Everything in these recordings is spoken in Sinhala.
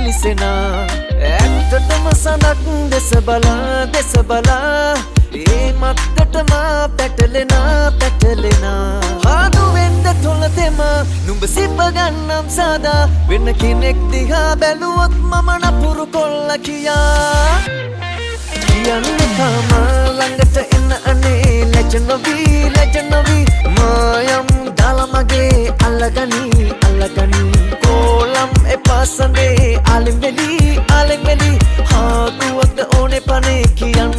දිලිසෙනා ඇත්තටම සඳක් දෙස බලා ඒ මත්තටම පැටලෙනා හාදුවෙන්ද තොල දෙම නුඹ සිප ගන්නම් සදා වෙන කෙනෙක් දිහා බැලුවොත් මම නපුරු කොල්ල කියා කියන්නේ කාම ළඟට එන්න අනේ ලැජනවි මායම් දාලා මගේ අල්ලගනි කෝලම් එපාසනේ ආලෙමෙලි හාදුවක්ද ඕනේ පනේ කියන්න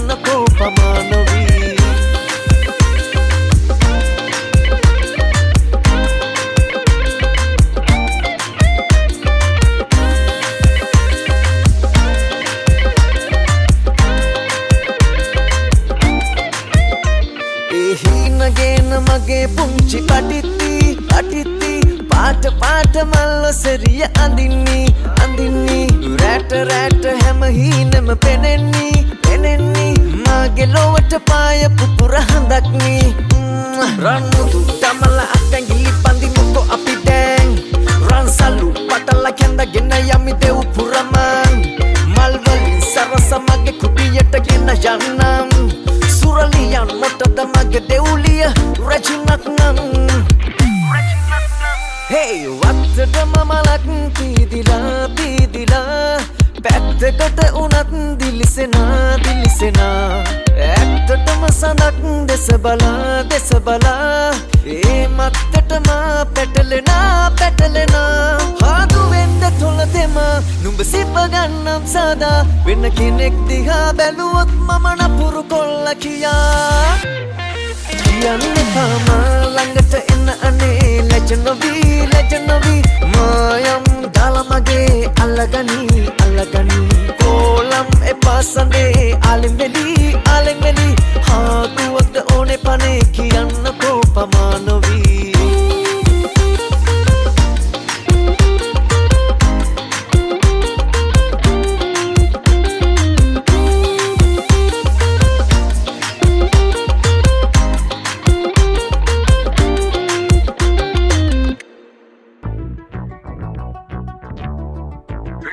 පමානවි හීනගෙන මගේ පුංචි කටිත්ති පාට මල්ල සෙරිය අඳින්නේ රැට හැම හීනම පෙනෙන්නේ මගේ ලොවට පාය පුපුර හඳක්නේ රන්මුතු දමල අක්කැගිලි පඳිමුකෝ අපි දැන් රන්සලු පටල කැඳගෙන යමි දෙව් පුරමන් මල්වලින් සරස මගේ කුටියට ගෙන යන්නම් සුරලියන් මොටද මගේ දෙව්ලිය රැජිනක් නම් Hey, වත්තට මමලක් පීදිලා පැත්තකට උනත් දිලිසෙනා ඇත්තටම සඳක් දෙස බලා ඒ මත්තටම පැටලෙනා හාදුවෙන්ද තොල දෙම නුඹ සිප ගන්නම් සදා වෙන කෙනෙක් දිහා බැලුවොත් මම නපුරු කොල්ල කියා කියන්නේ කාම ළඟට එන්න අනේ ලැජනවි මායම් දාලා මගේ අල්ලගනි කෝලම් එපාසනේ ආලෙමෙලි හාදුවක්ද ඕනේ පනේ කියන්න පමානවි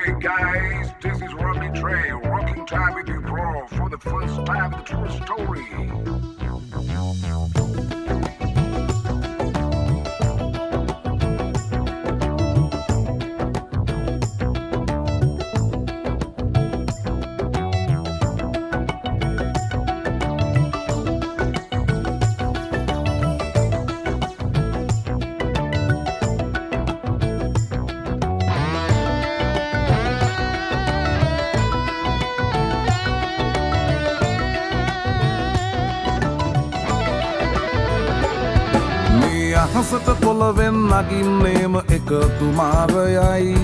Hey guys, this is Robbie Trey, rocking time with you bro, for the first time the true story. හසට පොළවෙන් නගින්නේම එකතු මාරයයි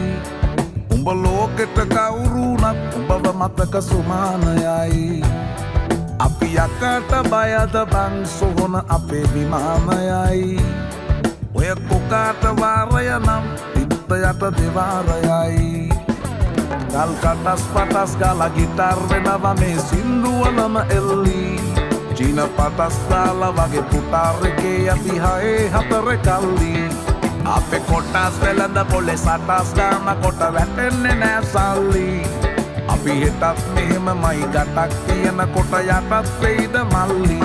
උඹ ලෝකෙට කවුරුනත් උඹව මතක සුමානයයි අපි යකට බයද බං සොහොන අපේ විමානයයි ඔය කොකාට වාරය නම් තිත්ත යට දෙවාරයයි ගල් කටස් පටස් ගාලා ගිටාර් වෙනවා මේ සින්දුවලම එල්ලී චීන පටස් දාලා වගේ පුටාරකේ අපි හයේ හතර කල්ලි අපේ කොටස් වෙලඳ පොලේ සටස් ගාන කොට වැටෙන්නේ නෑ සල්ලි අපි හෙටත් මෙහෙමමයි ගටක් තියෙන කොට යටත් වෙයිද මල්ලි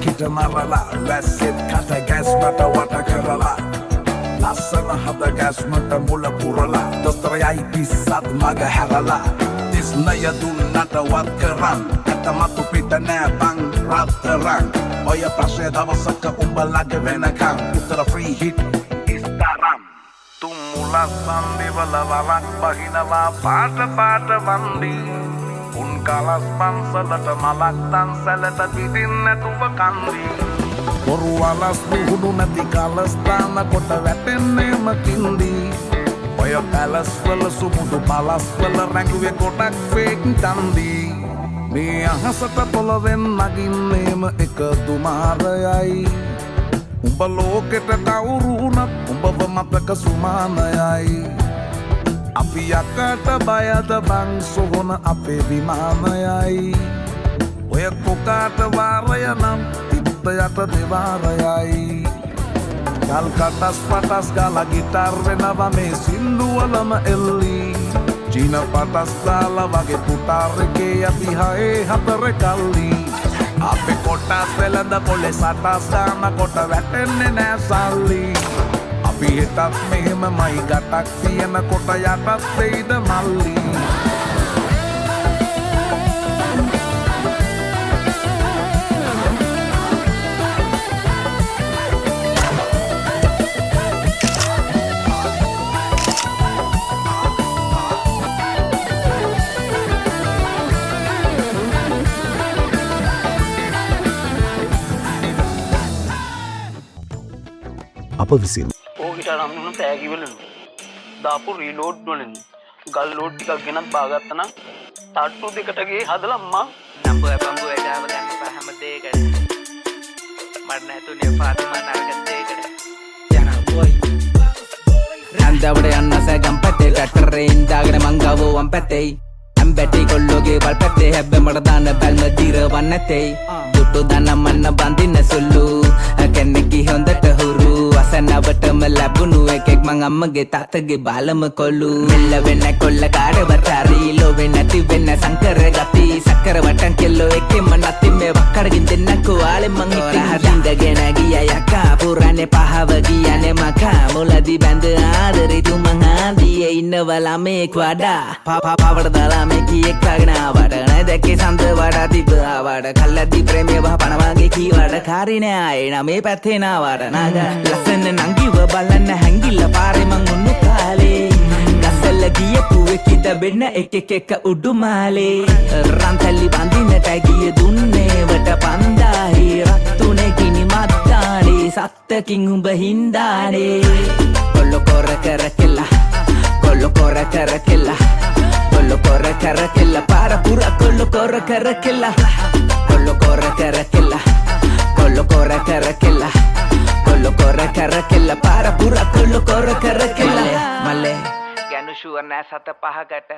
Kita marala, වැස්සෙත් කට ගැස් මට වට කරලා ලස්සන හද ගැස් මට මුල පුරලා දොස්තරයයි පිස්සත් මග හැරලා තිස්නය දුන්නට වත් කරන් ඇතමතු පිට නෑ බං රත්තරන් ඔය ප්‍රශ්නය දවසක උඹලගේ වෙනකම් උත්තර ෆ්‍රී හිට් ඉස්තරම් තුම් මුලස් සන්දිවල වරක් බහිනවා පාට වන්දි උන් කලස් පන්සලට මලක් තන්සලට පිටින් නැතුව කන්දි බොරු අලස් පුහුණු නැති කලස් තාන කොට වැටෙන්නේම කින්දි ඔය පැලස් වල සුමුදු පලස් වල රැඟුවේ කොටක් ෆේක් තන්දි මේ අහසට පොළවෙන් නගින්නේම එක දුමාරයයි උඹ ලෝකෙට කවුරු වුණත් උඹව මතක සුමානයයි අපි යකට බයද බං සොහොන අපේ විමානයයි ඔය කොකාට වාරය නම් තිබ්බ යට දෙවාරයයි ගල් කටස් පටස් ගාලා ගිටාර් වෙනවා මේ සින්දුවලම එල්ලි චීන පටස් දාලා වගේ පුටාර් එකේ අපි හයේ හතර කල්ලි අපේ කොටස් වෙලඳ පොලේ සටස් දාන කොට වැටෙන්නේ නෑ සල්ලි අපි හිතත් මෙහෙමමයි ගටක් තියෙන කොට යටත් වෙයිද මල්ලි අප විසින් ඕකට නම්නුන පෑකිවලනු දාපු රීලෝඩ් වලින් ගල් ලෝඩ් ටිකක් ගෙනත් බාගත්තන තට්ටු දෙකටගේ හදලම්මා නම්බුව පම්බුව එඩාව ගන්න පහම දේකට මට නැතුනේ පාතිම නරක දේකට යන බොයි රන්දවඩ යන්න සැගම් පැත්තේ ටටරේ ඉඳාගෙන මං ගාවෝ වම් පැත්තේ ඇම්බැටි කොල්ලෝගේ වල් පැත්තේ හැබ්බ මට දාන්න බැල්ම දීරවන්න නැතේ දුටු දනමන්න බඳින්න සුළු කෙනෙක්ගේ හොඳට හුරු අසනවටම ලැබුණු එකෙක් මං අම්මගේ තාත්තගේ බාලම කොල්ලු මෙල්ල වෙන්න කොල්ල කාඩවතාරි ලෝවෙ නැති වෙන්න සංකර ගති සක්කර වටන් කෙල්ලෝ එකෙම නැති මේ වක්කඩකින් දෙන්නකෝ ආලෙ මං හිටින්දගෙන ගිය යකා පුරානේ පහව ගියනේ මකා මුලදී බැඳ ආදරේ තුමන් ආදියේ ඉන්නවලා මේක් වඩා පාවට දාලා මේ කීයක් තාගෙන ආවට නැ දැක්කේ සඳ වඩා තිබ්බාවට කල්ලද්දි ප්‍රේමය වහ පණවාගේ කීවට කාරිනේ ආයේ නම් මේ පැත්තේ නාවට නාග ලස්සන නංගිව බලන්න හැංගිල්ල පාරේ මං උන්නු කාලේ ගස්සල්ල ගියපු එකිට බෙන්න එක උඩුමාලේ රන්තැලි බඳින්නට ගිය දුන්නේ වට පන්දාහි රත්තුනේ කිනි මත්තානේ සත්තකින් උඹ හින්දානේ කොල්ල කොර කර කෙල්ලා කොල්ල කොර කර කෙල්ලා කොල්ල කොර කර කෙල්ලා පාර පුර කොල්ල කොර කර කෙල්ලා කොල්ල කොර කර කෙල්ලා කොල්ල කොර කර කෙල්ලා කොල්ල කොර කර කෙල්ලා පාර පුර කොල්ල කොර කර කෙල්ලා මල්ලේ ගැනු ෂුවර් නෑ සත පහකට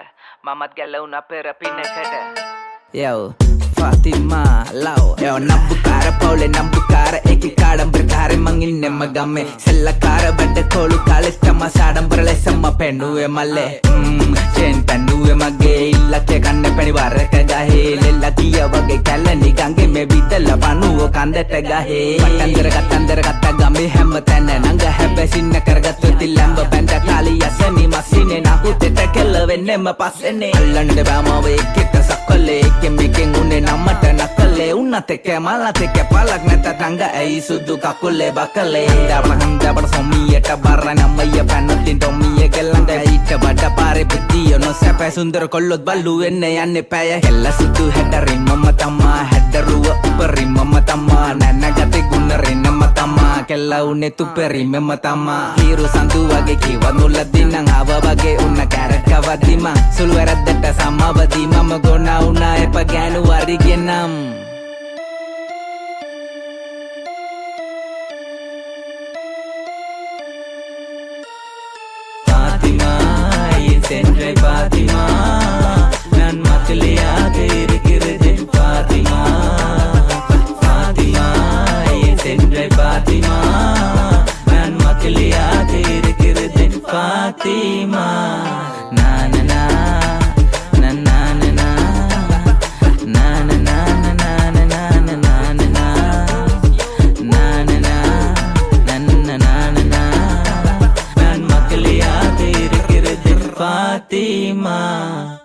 මමත් ගැලවුණා පෙර පිනකට Yo, Fatima, Lau Yo, Nambukara, Paule, Nambukara Eki kaadam berkare mangin nemma gamme Sella kara badda kolu kalestama sadam berale sama penduwe malle Chen penduwe magge illake kanne peni waraka gahe Lella kiya wage kallani gange me bidala panuwo kandata gahe Patandara gatta gamme hemma thanna nanga hebbe sinna karagattu tillamba banda kali yasani masine nakuteta kella wennemma passene allande bama we ekita sakkole Mekin une namata nakale unateke malateke palak neta tangga ei sudu kakule bakale handa bar somiyeta barra namaya panatin tomiye gelanda ita bada pare pediyo no sepe sundar kollot ballu enne yanne paya hella sudu hedari mamma tamma hedaruwa upari mamma tamma nanna gate gunare namma tamma kella une tuperi mamma tamma hiru sandu wage kiwa nuladinang ava wage unna karaka vadima sulweraddata samavadi mama gona una Pagano warigenam Fatima, sendre Fatima Nan matliya tere kirde Fatima Fatima, sendre Fatima Nan matliya tere kirde Fatima Na na na Fatima